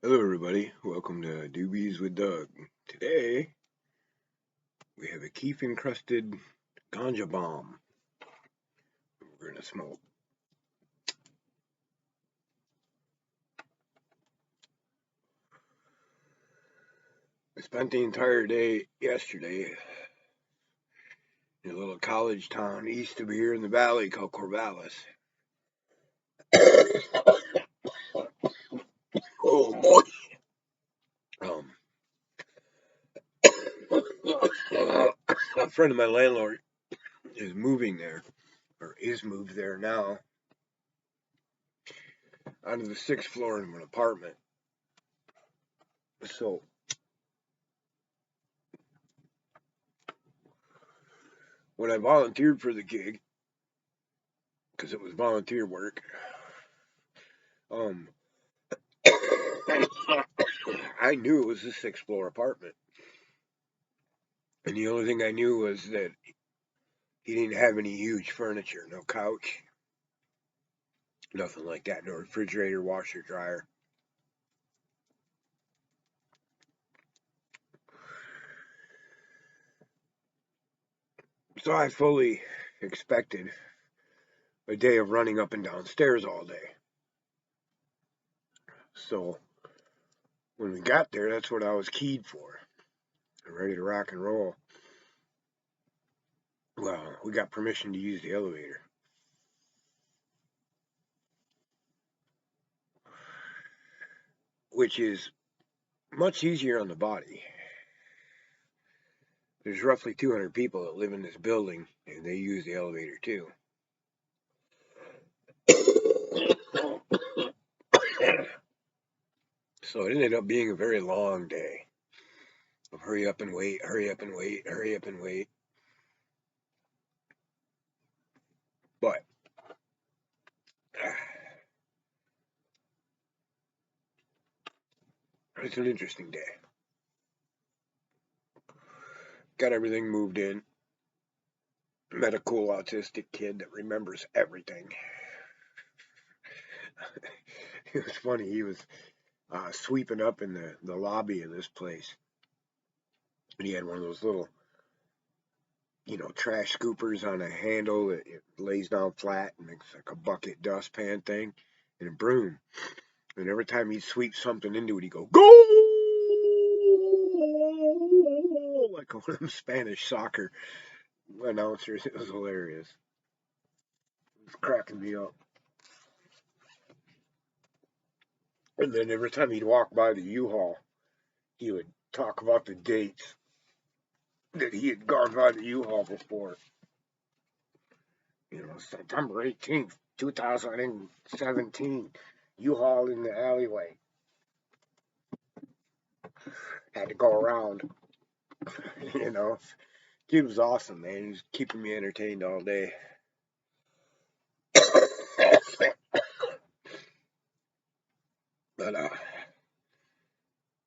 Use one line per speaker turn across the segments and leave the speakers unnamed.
Hello everybody, welcome to Doobies with Doug. Today, we have a Keif encrusted ganja bomb we're gonna smoke. I spent the entire day yesterday in a little college town east of here in the valley called Corvallis. Oh boy! Um, a friend of my landlord is moving there, or is moved there now, onto the 6th floor of an apartment. So, when I volunteered for the gig, because it was volunteer work, um, I knew it was a 6th floor apartment. And the only thing I knew was that he didn't have any huge furniture, no couch, nothing like that, no refrigerator, washer, dryer. So I fully expected a day of running up and down stairs all day. So when we got there, that's what I was keyed for, ready to rock and roll. Well, we got permission to use the elevator, which is much easier on the body. There's roughly 200 people that live in this building, and they use the elevator too. So it ended up being a very long day of hurry up and wait, hurry up and wait, hurry up and wait. But it's an interesting day. Got everything moved in. Met a cool autistic kid that remembers everything. It was funny. He was sweeping up in the lobby of this place. And he had one of those little, trash scoopers on a handle that it lays down flat and makes like a bucket dustpan thing and a broom. And every time he'd sweep something into it, he'd go, "Go!" Like one of them Spanish soccer announcers. It was hilarious. It was cracking me up. And then every time he'd walk by the U-Haul, he would talk about the dates that he had gone by the U-Haul before. September 18th, 2017, U-Haul in the alleyway. Had to go around. you know, Kid was awesome, man. He was keeping me entertained all day. But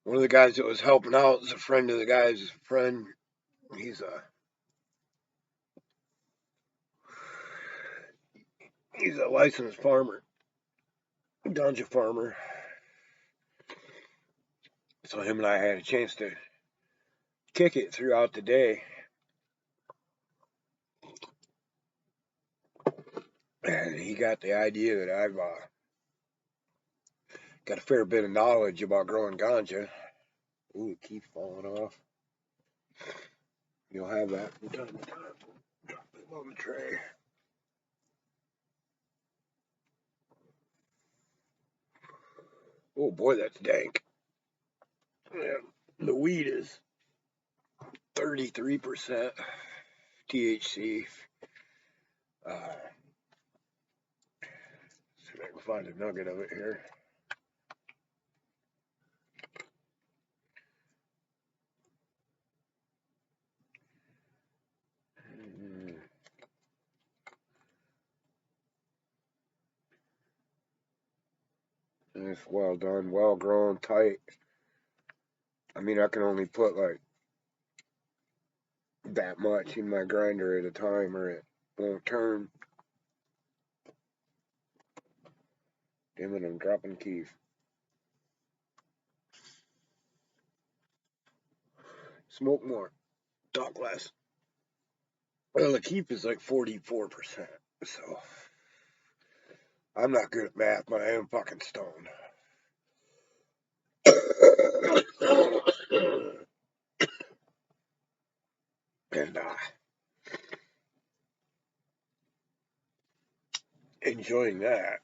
one of the guys that was helping out is a friend of the guy's friend. He's a licensed farmer, ganja farmer. So him and I had a chance to kick it throughout the day. And he got the idea that I've got a fair bit of knowledge about growing ganja. Ooh, it keeps falling off. You'll have that from time to time. Drop it on the tray. Oh boy, that's dank. Yeah, the weed is 33% THC. See if I can find a nugget of it here. It's well done, well grown, tight. I mean, I can only put like that much in my grinder at a time or it won't turn. Damn it, I'm dropping Keif. Smoke more. Talk less. Well, the Keif is like 44%. So I'm not good at math, but I am fucking stoned. And enjoying that.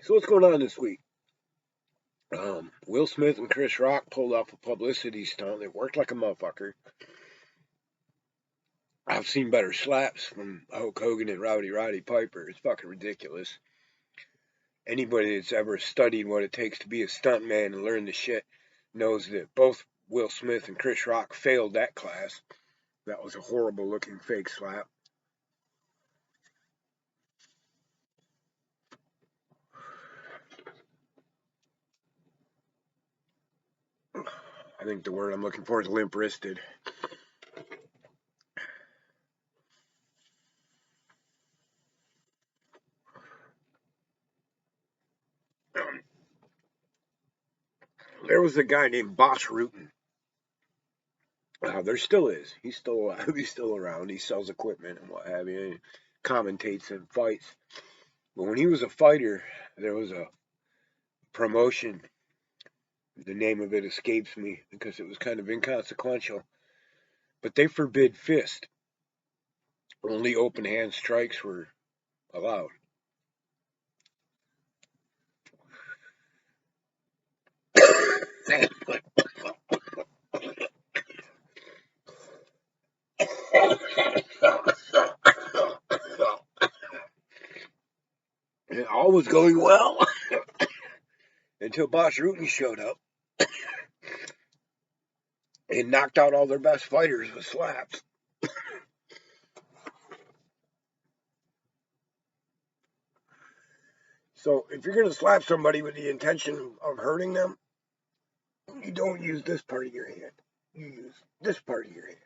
So what's going on this week? Will Smith and Chris Rock pulled off a publicity stunt that worked like a motherfucker. I've seen better slaps from Hulk Hogan and Rowdy Piper. It's fucking ridiculous. Anybody that's ever studied what it takes to be a stuntman and learn the shit knows that both Will Smith and Chris Rock failed that class. That was a horrible looking fake slap. I think the word I'm looking for is limp wristed. There was a guy named Boss Rutan. There still is. He's still alive. He's still around. He sells equipment and what have you. And commentates and fights. But when he was a fighter, there was a promotion. The name of it escapes me because it was kind of inconsequential. But they forbid fist. Only open hand strikes were allowed. And all was going well until Boss Rutan showed up and knocked out all their best fighters with slaps. So if you're going to slap somebody with the intention of hurting them, you don't use this part of your hand. You use this part of your hand.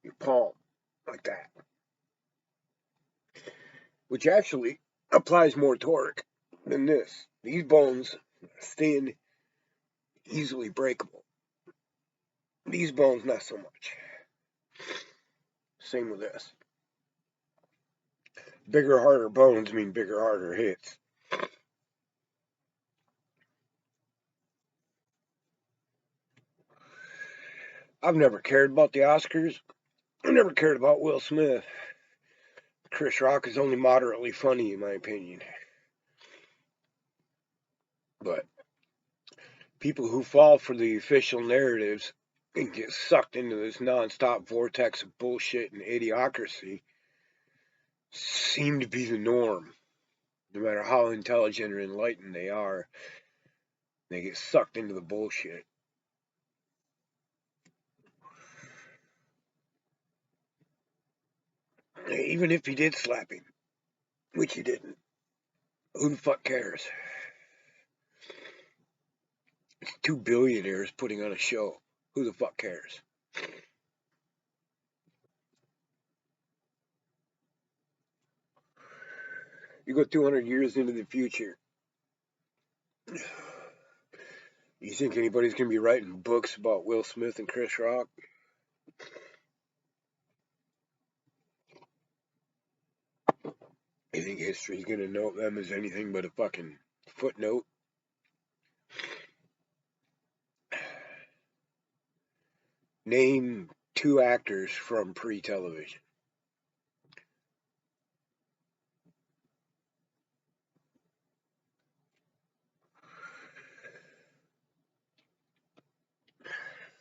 Your palm, like that. Which actually applies more torque than this. These bones are thin, easily breakable. These bones, not so much. Same with this. Bigger, harder bones mean bigger, harder hits. I've never cared about the Oscars. I've never cared about Will Smith. Chris Rock is only moderately funny, in my opinion. But people who fall for the official narratives and get sucked into this nonstop vortex of bullshit and idiocracy seem to be the norm. No matter how intelligent or enlightened they are, they get sucked into the bullshit. Even if he did slap him, which he didn't, who the fuck cares? It's two billionaires putting on a show. Who the fuck cares? You go 200 years into the future. You think anybody's going to be writing books about Will Smith and Chris Rock? You think history's going to note them as anything but a fucking footnote? Name two actors from pre-television.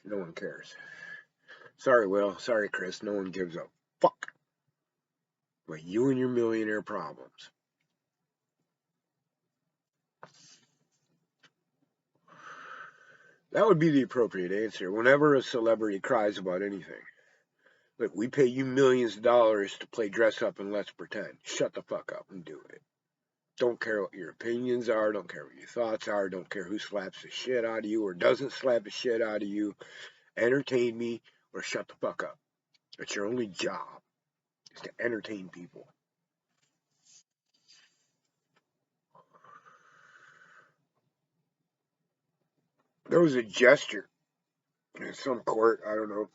No one cares. Sorry, Will. Sorry, Chris. No one gives a fuck about you and your millionaire problems. That would be the appropriate answer whenever a celebrity cries about anything. Look, we pay you millions of dollars to play dress up and let's pretend. Shut the fuck up and do it. Don't care what your opinions are. Don't care what your thoughts are. Don't care who slaps the shit out of you or doesn't slap the shit out of you. Entertain me or shut the fuck up. It's your only job is to entertain people. There was a gesture in some court. I don't know.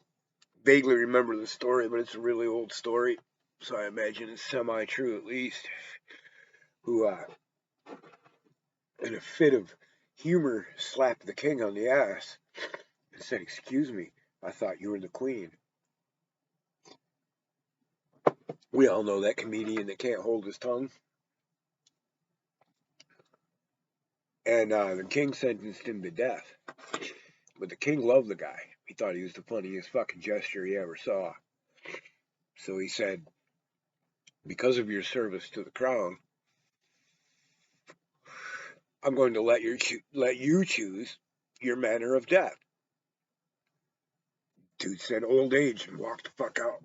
Vaguely remember the story, but it's a really old story. So I imagine it's semi-true at least. Who, in a fit of humor, slapped the king on the ass and said, "Excuse me, I thought you were the queen." We all know that comedian that can't hold his tongue. And the king sentenced him to death. But the king loved the guy. He thought he was the funniest fucking gesture he ever saw. So he said, "Because of your service to the crown, I'm going to let you choose your manner of death." Dude said old age and walked the fuck out.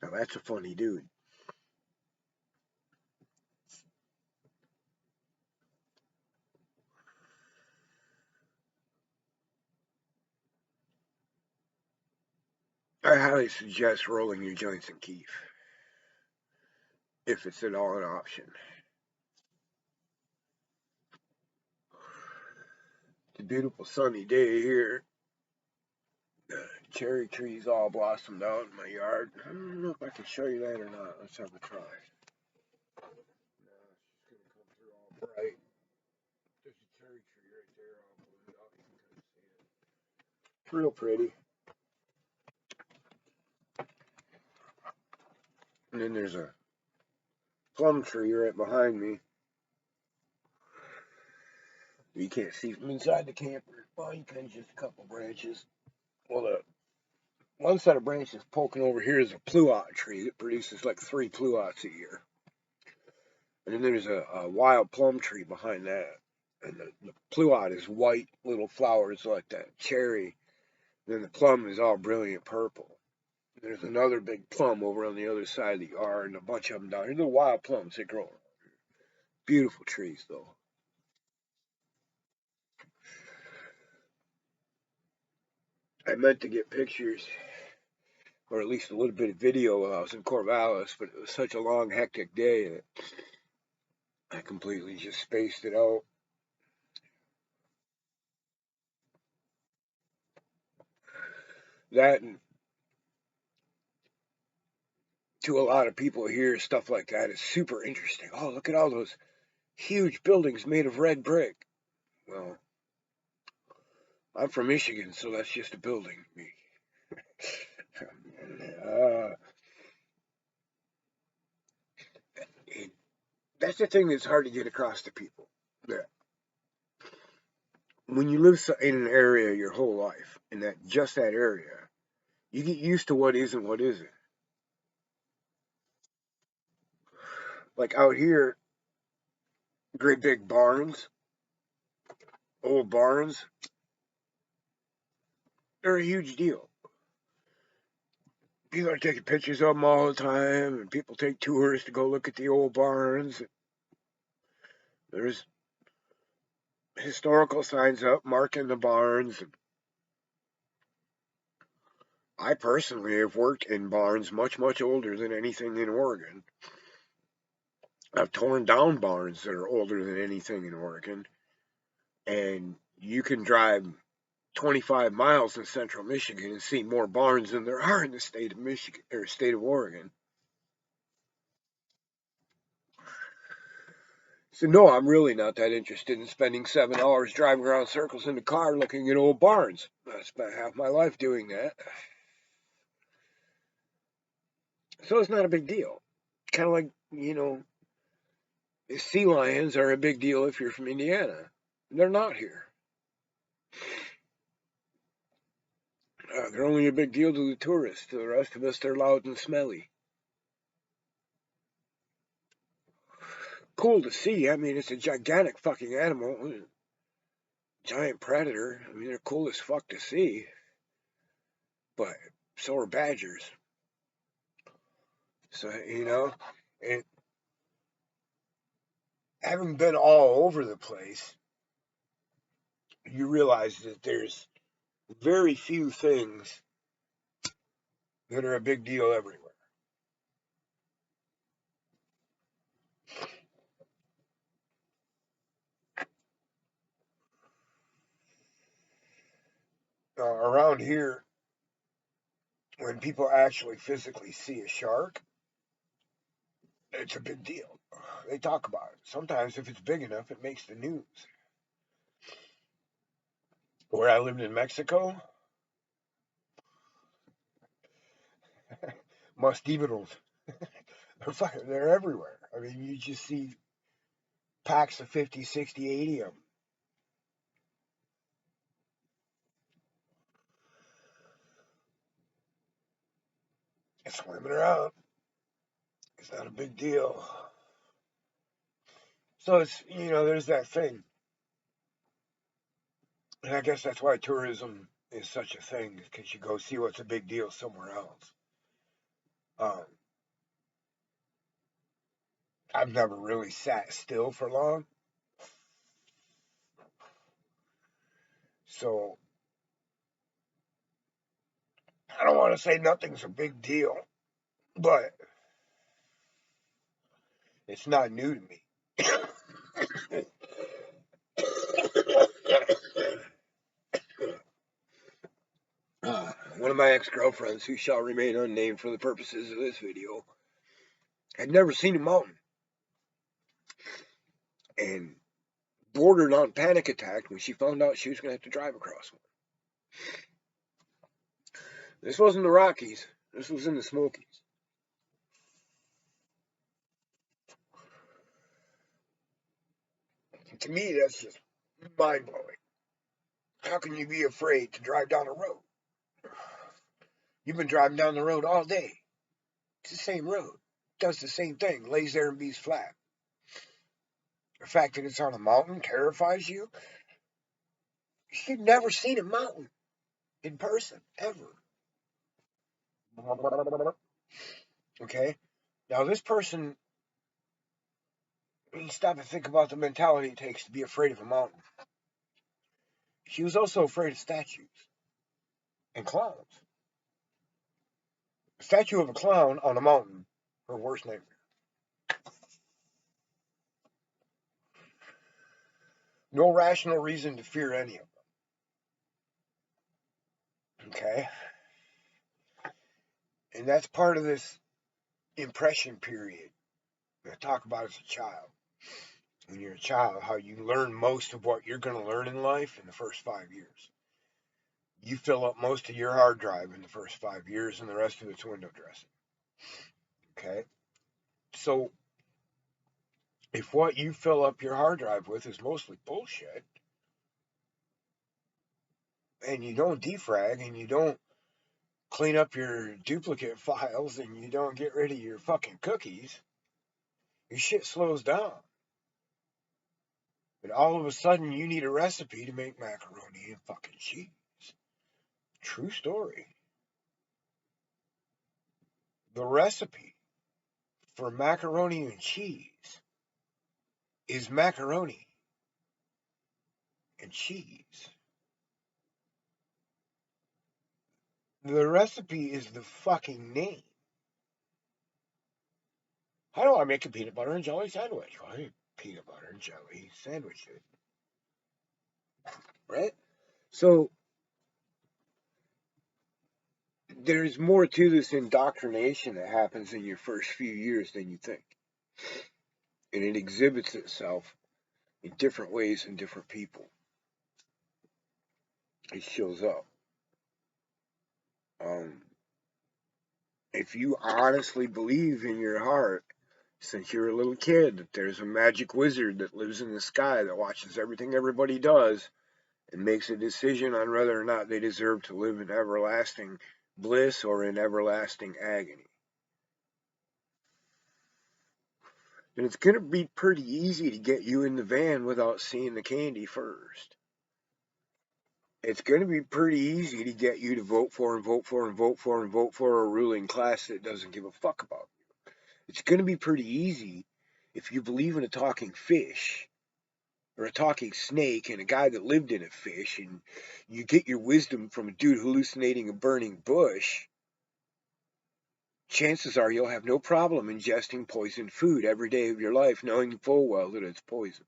Now that's a funny dude. I highly suggest rolling your joints in Keif, if it's at all an option. It's a beautiful sunny day here. The cherry trees all blossomed out in my yard. I don't know if I can show you that or not. Let's have a try. No, it's just gonna come through all bright. There's a cherry tree right there all blue out. You can kind of see it. It's real pretty. And then there's a plum tree right behind me. You can't see from inside the camper. Well, you can, just a couple branches. Well, the one set of branches poking over here is a pluot tree that produces like 3 pluots a year. And then there's a wild plum tree behind that. And the pluot is white little flowers like that cherry. And then the plum is all brilliant purple. There's another big plum over on the other side of the yard and a bunch of them down here. They're wild plums. They grow. Beautiful trees, though. I meant to get pictures, or at least a little bit of video while I was in Corvallis, but it was such a long, hectic day that I completely just spaced it out. That, and to a lot of people here, stuff like that is super interesting. Oh, look at all those huge buildings made of red brick. Well, I'm from Michigan, so that's just a building to me. Uh, that's the thing that's hard to get across to people. That when you live in an area your whole life, in that area, you get used to what is and what isn't. Like out here, great big barns, old barns, they're a huge deal. People are taking pictures of them all the time, and people take tours to go look at the old barns. There's historical signs up marking the barns. I personally have worked in barns much, much older than anything in Oregon. I've torn down barns that are older than anything in Oregon. And you can drive 25 miles in central Michigan and see more barns than there are in the state of Michigan or state of Oregon. So no, I'm really not that interested in spending 7 hours driving around circles in the car looking at old barns. I spent half my life doing that. So it's not a big deal. Kind of like, sea lions are a big deal if you're from Indiana. They're not here. They're only a big deal to the tourists. To the rest of us, they're loud and smelly. Cool to see. I mean, it's a gigantic fucking animal. Giant predator. I mean, they're cool as fuck to see. But so are badgers. So, and having been all over the place, you realize that there's very few things that are a big deal everywhere. Around here, when people actually physically see a shark, it's a big deal. They talk about it. Sometimes, if it's big enough, it makes the news. Where I lived in Mexico, mosquitoes, they're everywhere. I mean, you just see packs of 50, 60, 80 of them. Swimming around. It's not a big deal. So there's that thing. And I guess that's why tourism is such a thing, because you go see what's a big deal somewhere else. Um, I've never really sat still for long. So I don't want to say nothing's a big deal, but it's not new to me. One of my ex-girlfriends, who shall remain unnamed for the purposes of this video, had never seen a mountain and bordered on panic attack when she found out she was going to have to drive across one. This wasn't the Rockies. This was in the Smokies. To me, that's just mind-blowing. How can you be afraid to drive down a road? You've been driving down the road all day. It's the same road. Does the same thing. Lays there and bees flat. The fact that it's on a mountain terrifies you. You've never seen a mountain in person, ever. Okay? Now, this person, you stop and think about the mentality it takes to be afraid of a mountain. She was also afraid of statues and clowns. A statue of a clown on a mountain, her worst nightmare. No rational reason to fear any of them. Okay? And that's part of this impression period I talk about as a child. When you're a child, how you learn most of what you're going to learn in life in the first 5 years. You fill up most of your hard drive in the first 5 years, and the rest of it's window dressing. Okay? So, if what you fill up your hard drive with is mostly bullshit, and you don't defrag, and you don't clean up your duplicate files, and you don't get rid of your fucking cookies, your shit slows down. And all of a sudden, you need a recipe to make macaroni and fucking cheese. True story. The recipe for macaroni and cheese is macaroni and cheese. The recipe is the fucking name. How do I make a peanut butter and jelly sandwich? Well, I peanut butter and jelly sandwich it. Right? So there's more to this indoctrination that happens in your first few years than you think. And it exhibits itself in different ways in different people. It shows up. If you honestly believe in your heart, since you're a little kid, that there's a magic wizard that lives in the sky that watches everything everybody does and makes a decision on whether or not they deserve to live in everlasting bliss or in everlasting agony, then it's going to be pretty easy to get you in the van without seeing the candy first. It's going to be pretty easy to get you to vote for and vote for and vote for and vote for a ruling class that doesn't give a fuck about you. It's going to be pretty easy if you believe in a talking fish or a talking snake and a guy that lived in a fish, and you get your wisdom from a dude hallucinating a burning bush, chances are you'll have no problem ingesting poisoned food every day of your life, knowing full well that it's poison.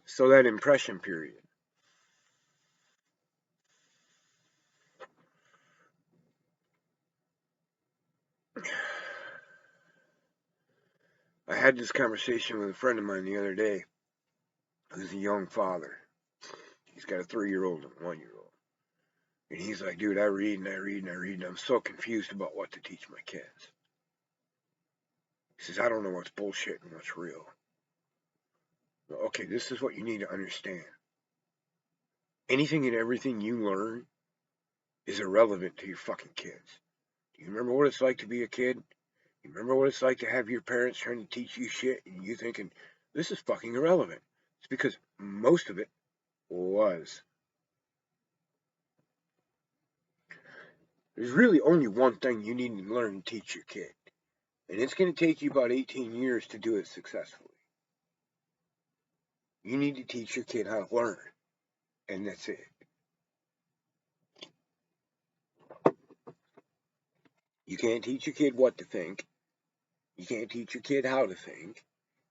So that impression period. I had this conversation with a friend of mine the other day who's a young father. He's got a 3-year-old and a 1-year-old. And he's like, dude, I read and I read and I read, and I'm so confused about what to teach my kids. He says, I don't know what's bullshit and what's real. Well, okay, this is what you need to understand. Anything and everything you learn is irrelevant to your fucking kids. Do you remember what it's like to be a kid? You remember what it's like to have your parents trying to teach you shit and you thinking, this is fucking irrelevant? It's because most of it was. There's really only one thing you need to learn to teach your kid. And it's going to take you about 18 years to do it successfully. You need to teach your kid how to learn. And that's it. You can't teach your kid what to think. You can't teach your kid how to think.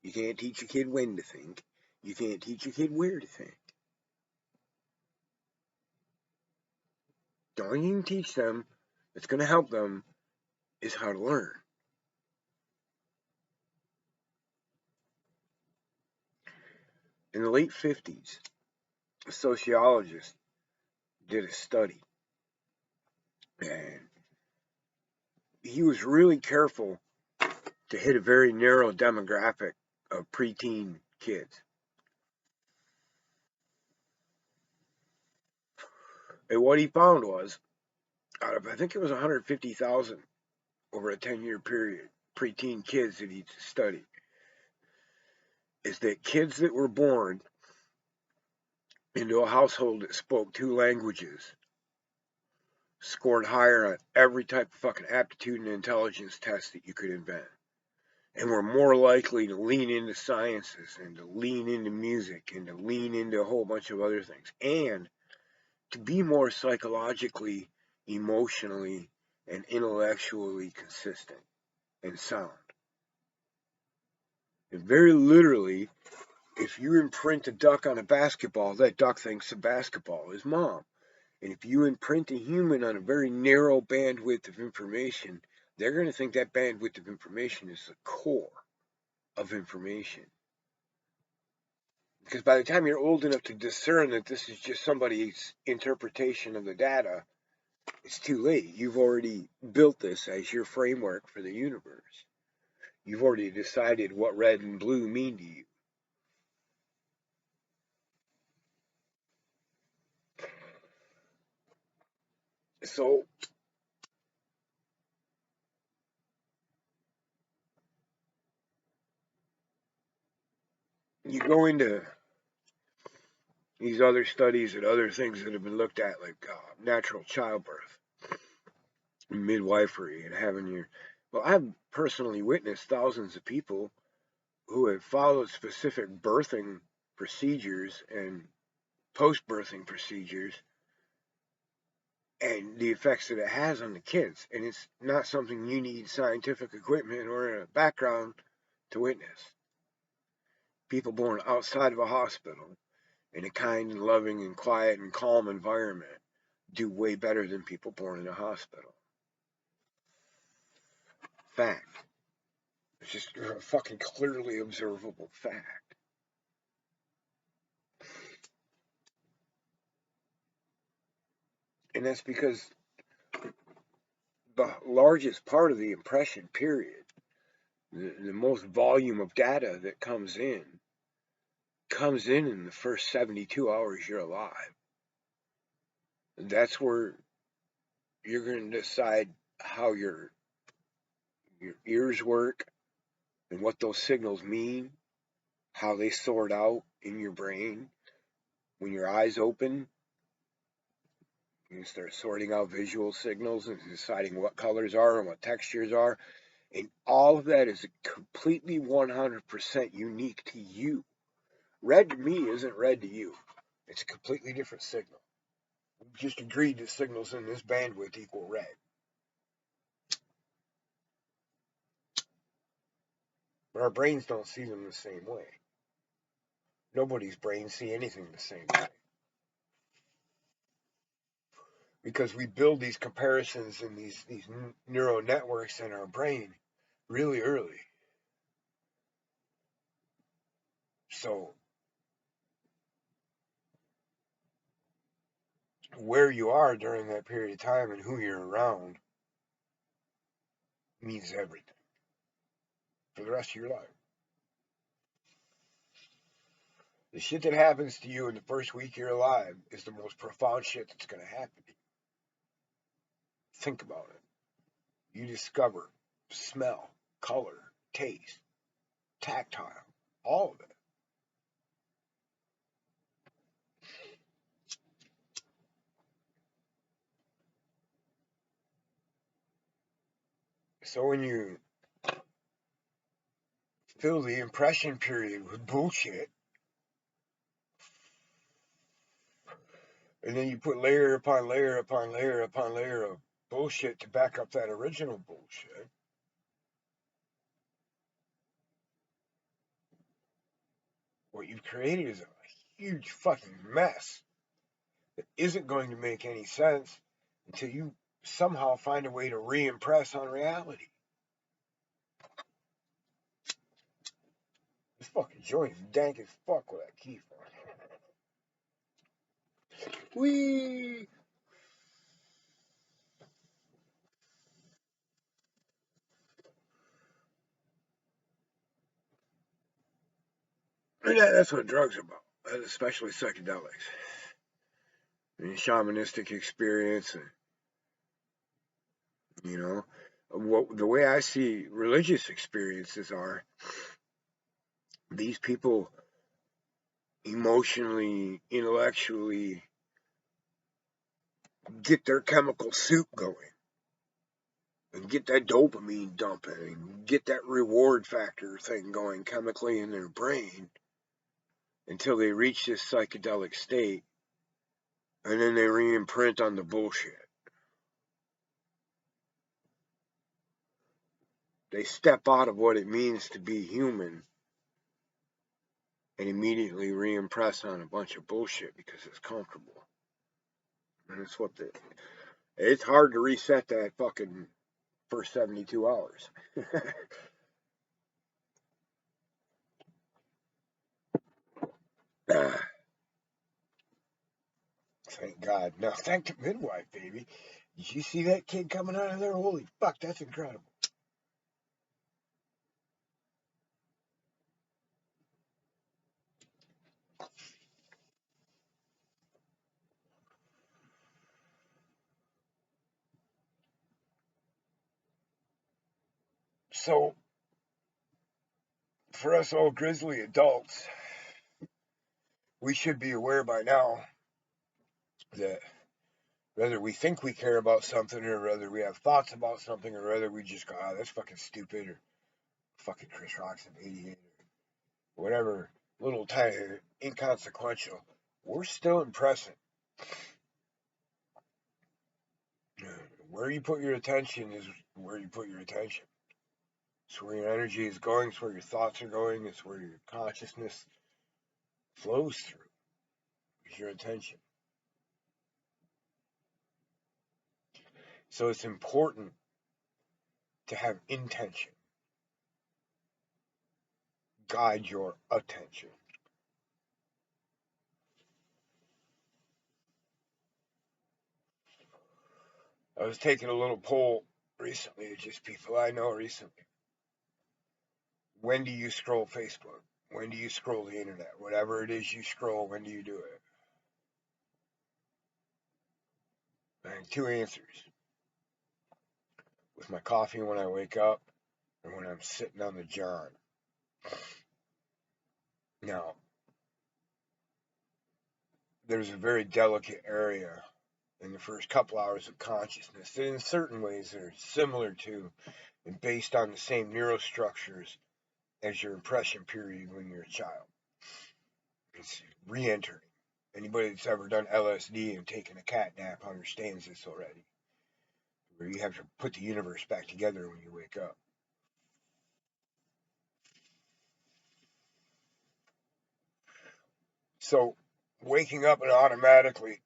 You can't teach your kid when to think. You can't teach your kid where to think. The only thing you can teach them that's going to help them is how to learn. In the late 50s, a sociologist did a study, and he was really careful to hit a very narrow demographic of preteen kids. And what he found was, out of I think it was 150,000 over a 10-year period, preteen kids that he studied, is that kids that were born into a household that spoke 2 languages scored higher on every type of fucking aptitude and intelligence test that you could invent, and were more likely to lean into sciences and to lean into music and to lean into a whole bunch of other things, and to be more psychologically, emotionally, and intellectually consistent and sound. And very literally, if you imprint a duck on a basketball, that duck thinks the basketball is mom. And if you imprint a human on a very narrow bandwidth of information, they're going to think that bandwidth of information is the core of information. Because by the time you're old enough to discern that this is just somebody's interpretation of the data, it's too late. You've already built this as your framework for the universe. You've already decided what red and blue mean to you. So you go into these other studies and other things that have been looked at, like natural childbirth, midwifery, and having your. Well, I've personally witnessed thousands of people who have followed specific birthing procedures and post birthing procedures and the effects that it has on the kids. And it's not something you need scientific equipment or a background to witness. People born outside of a hospital in a kind and loving and quiet and calm environment do way better than people born in a hospital. Fact. It's just a fucking clearly observable fact. And that's because the largest part of the impression period, the most volume of data that comes in the first 72 hours you're alive. And that's where you're going to decide how your ears work and what those signals mean, how they sort out in your brain, When your eyes open, you start sorting out visual signals and deciding what colors are and what textures are. And all of that is completely 100% unique to you. Red to me isn't red to you. It's a completely different signal. We've just agreed that signals in this bandwidth equal red. But our brains don't see them the same way. Nobody's brains see anything the same way. Because we build these comparisons and these neural networks in our brain really early. So where you are during that period of time and who you're around means everything for the rest of your life. The shit that happens to you in the first week you're alive is the most profound shit that's going to happen to you. Think about it. You discover smell, color, taste, tactile, all of it. So when you fill the impression period with bullshit, and then you put layer upon layer upon layer upon layer of bullshit to back up that original bullshit, what you've created is a huge fucking mess that isn't going to make any sense until you somehow find a way to re-impress on reality. This fucking joint is dank as fuck with that Keif on. Whee! And that's what drugs are about, especially psychedelics. And shamanistic experience, and you know, the way I see religious experiences are, these people emotionally, intellectually get their chemical soup going and get that dopamine dumping and get that reward factor thing going chemically in their brain until they reach this psychedelic state, and then they re-imprint on the bullshit. They step out of what it means to be human and immediately re-impress on a bunch of bullshit because it's comfortable. And it's hard to reset that fucking first 72 hours. Thank God. Now, thank the midwife, baby. Did you see that kid coming out of there? Holy fuck, that's incredible. So, for us old grizzly adults, we should be aware by now that whether we think we care about something or whether we have thoughts about something or whether we just go, that's fucking stupid, or fucking Chris Rock's an idiot, or whatever, little tiny, inconsequential, we're still impressing. Where you put your attention is where you put your attention. It's where your energy is going, it's where your thoughts are going, it's where your consciousness flows through. It's your attention. So it's important to have intention guide your attention. I was taking a little poll recently of just people I know recently. When do you scroll Facebook? When do you scroll the internet? Whatever it is you scroll, when do you do it? And two answers. With my coffee when I wake up, and when I'm sitting on the john. Now, there's a very delicate area in the first couple hours of consciousness that in certain ways are similar to and based on the same neurostructures as your impression period when you're a child. It's re-entering. Anybody that's ever done LSD and taken a cat nap understands this already, where you have to put the universe back together when you wake up. So, waking up and automatically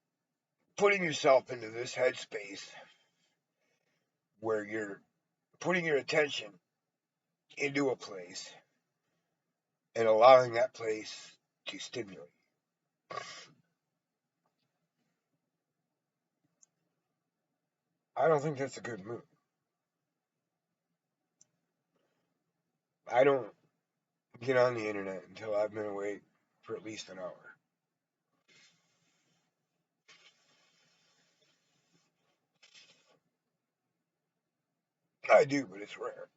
putting yourself into this headspace where you're putting your attention into a place and allowing that place to stimulate. I don't think that's a good move. I don't get on the internet until I've been awake for at least an hour. I do, but it's rare.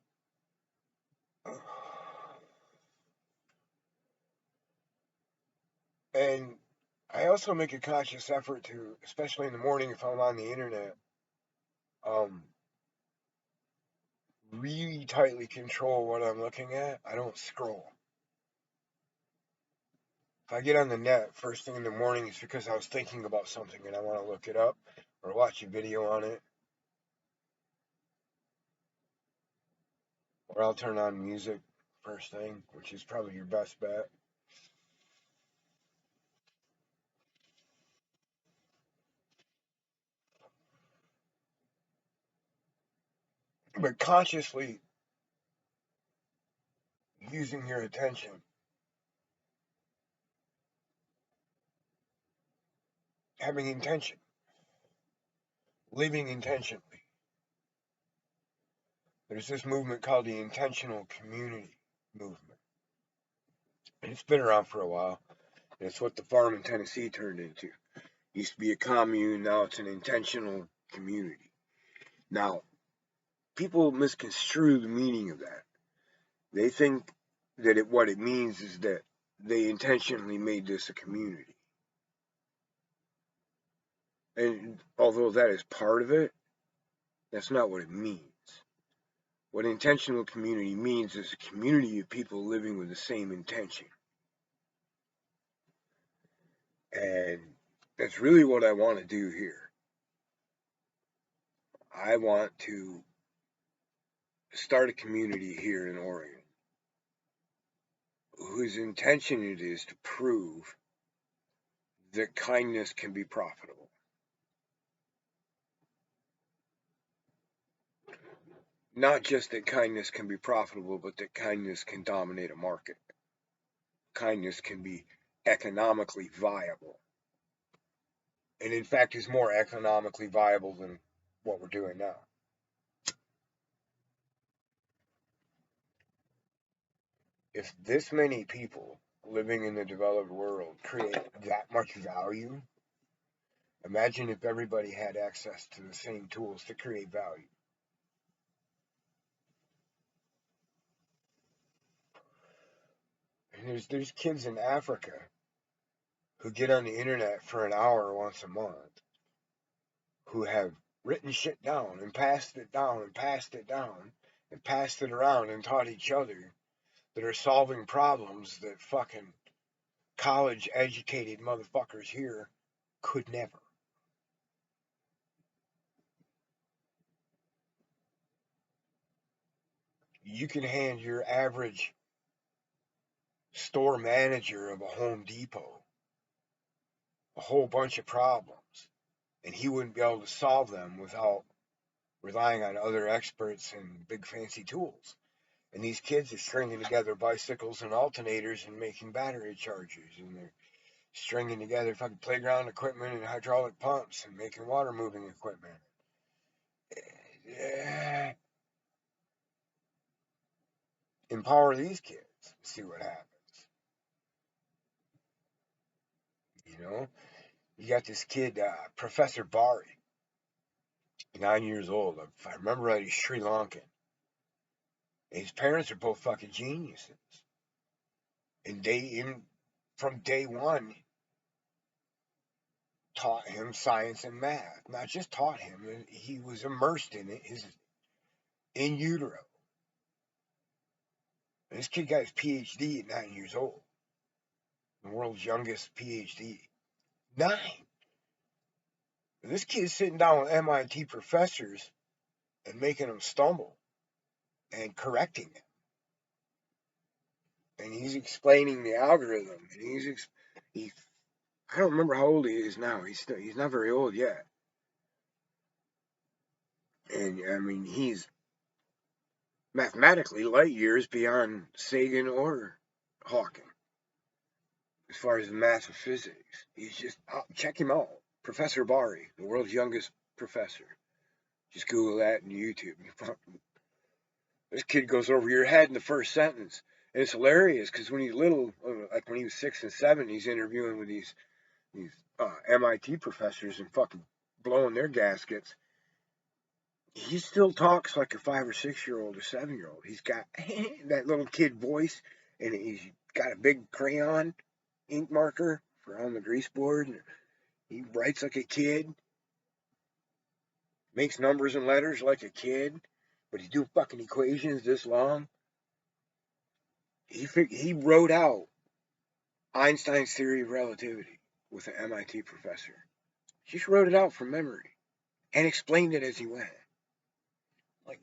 And I also make a conscious effort to, especially in the morning if I'm on the internet, um, really tightly control what I'm looking at. I don't scroll. If I get on the net first thing in the morning, it's because I was thinking about something and I want to look it up or watch a video on it. Or I'll turn on music first thing, which is probably your best bet. But consciously using your attention, having intention, living intentionally. There's this movement called the intentional community movement. And it's been around for a while. And it's what the farm in Tennessee turned into. It used to be a commune, now it's an intentional community. Now, people misconstrue the meaning of that. They think that what it means is that they intentionally made this a community. And although that is part of it, that's not what it means. What intentional community means is a community of people living with the same intention. And that's really what I want to do here. I want to start a community here in Oregon whose intention it is to prove that kindness can be profitable. Not just that kindness can be profitable, but that kindness can dominate a market. Kindness can be economically viable. And in fact, is more economically viable than what we're doing now. If this many people living in the developed world create that much value, imagine if everybody had access to the same tools to create value. And there's kids in Africa who get on the internet for an hour once a month who have written shit down and passed it down and passed it down and passed it around and taught each other that are solving problems that fucking college educated motherfuckers here could never. You can hand your average store manager of a Home Depot a whole bunch of problems, and he wouldn't be able to solve them without relying on other experts and big fancy tools. And these kids are stringing together bicycles and alternators and making battery chargers, and they're stringing together fucking playground equipment and hydraulic pumps and making water moving equipment. Empower these kids, see what happens. You know, you got this kid, Professor Bari, 9 years old. If I remember right, he's Sri Lankan. And his parents are both fucking geniuses. And from day one, taught him science and math. Not just taught him, he was immersed in it. In utero. And this kid got his PhD at 9 years old. The world's youngest PhD. 9. And this kid's sitting down with MIT professors and making them stumble and correcting them. And he's explaining the algorithm. And I don't remember how old he is now. He's not very old yet. And I mean, he's mathematically light years beyond Sagan or Hawking as far as the math of physics. He's just check him out, Professor Bari, the world's youngest professor. Just Google that on YouTube. This kid goes over your head in the first sentence. And it's hilarious because when he's little, like when he was 6 and 7, he's interviewing with these MIT professors and fucking blowing their gaskets. He still talks like a 5 or 6-year-old or 7-year-old. He's got that little kid voice, and he's got a big crayon ink marker for on the grease board. And he writes like a kid, makes numbers and letters like a kid, but he's doing fucking equations this long. He wrote out Einstein's theory of relativity with an MIT professor. He just wrote it out from memory and explained it as he went. Like,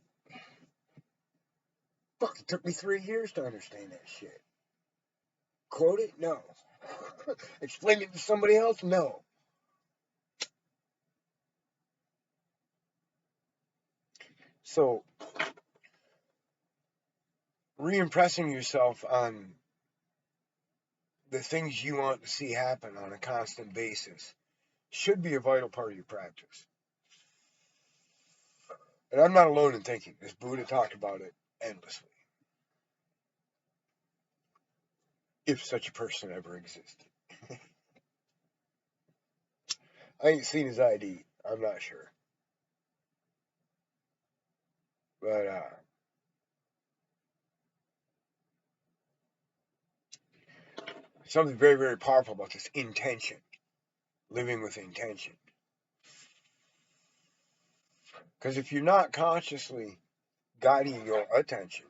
fuck, it took me 3 years to understand that shit. Quote it? No. Explain it to somebody else? No. So, re-impressing yourself on the things you want to see happen on a constant basis should be a vital part of your practice. And I'm not alone in thinking this. Buddha talked about it endlessly. If such a person ever existed. I ain't seen his ID. I'm not sure. But, something very, very powerful about this intention. Living with intention. Because if you're not consciously guiding your attention,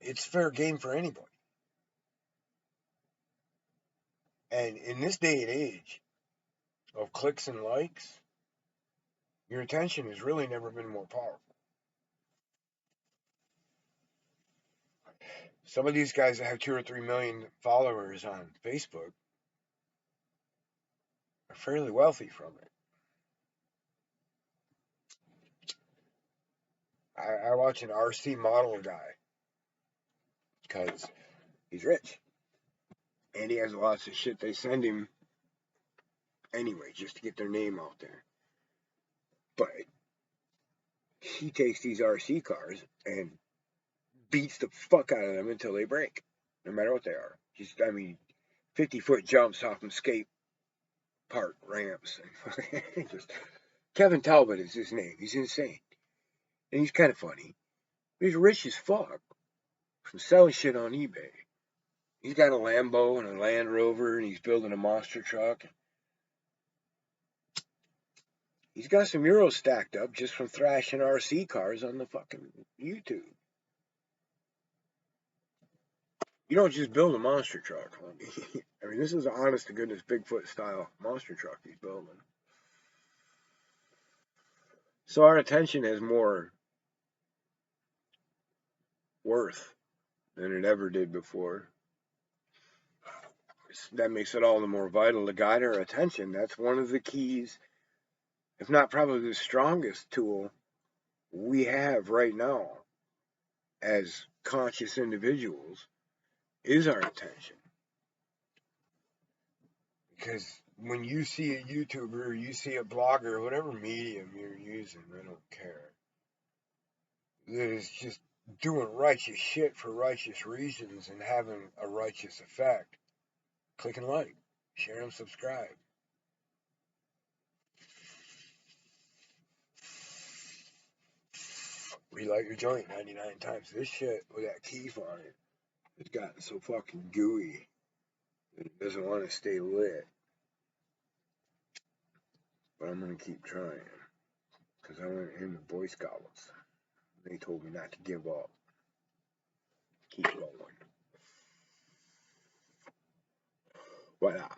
it's fair game for anybody. And in this day and age of clicks and likes, your attention has really never been more powerful. Some of these guys that have 2 or 3 million followers on Facebook are fairly wealthy from it. I watch an RC model guy because he's rich. And he has lots of shit they send him anyway, just to get their name out there. But he takes these RC cars and beats the fuck out of them until they break, no matter what they are. Just, 50-foot jumps off them skate park ramps. Just, Kevin Talbot is his name. He's insane. And he's kind of funny. But he's rich as fuck from selling shit on eBay. He's got a Lambo and a Land Rover, and he's building a monster truck. He's got some euros stacked up just from thrashing RC cars on the fucking YouTube. You don't just build a monster truck. This is an honest to goodness Bigfoot style monster truck he's building. So our attention has more worth than it ever did before. That makes it all the more vital to guide our attention. That's one of the keys, if not probably the strongest tool we have right now as conscious individuals, is our attention. Because when you see a YouTuber, you see a blogger, whatever medium you're using, I don't care, that is just doing righteous shit for righteous reasons and having a righteous effect, click and like, share and subscribe. Relight your joint 99 times. This shit with that Keif on it has gotten so fucking gooey He doesn't want to stay lit, but I'm going to keep trying because I went in the Boy Scouts. They told me not to give up. Keep going. Voila.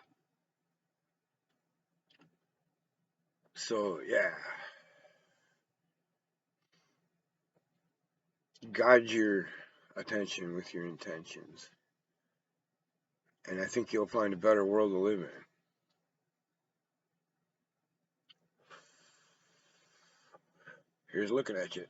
So, yeah. Guide your attention with your intentions. And I think you'll find a better world to live in. Here's looking at you.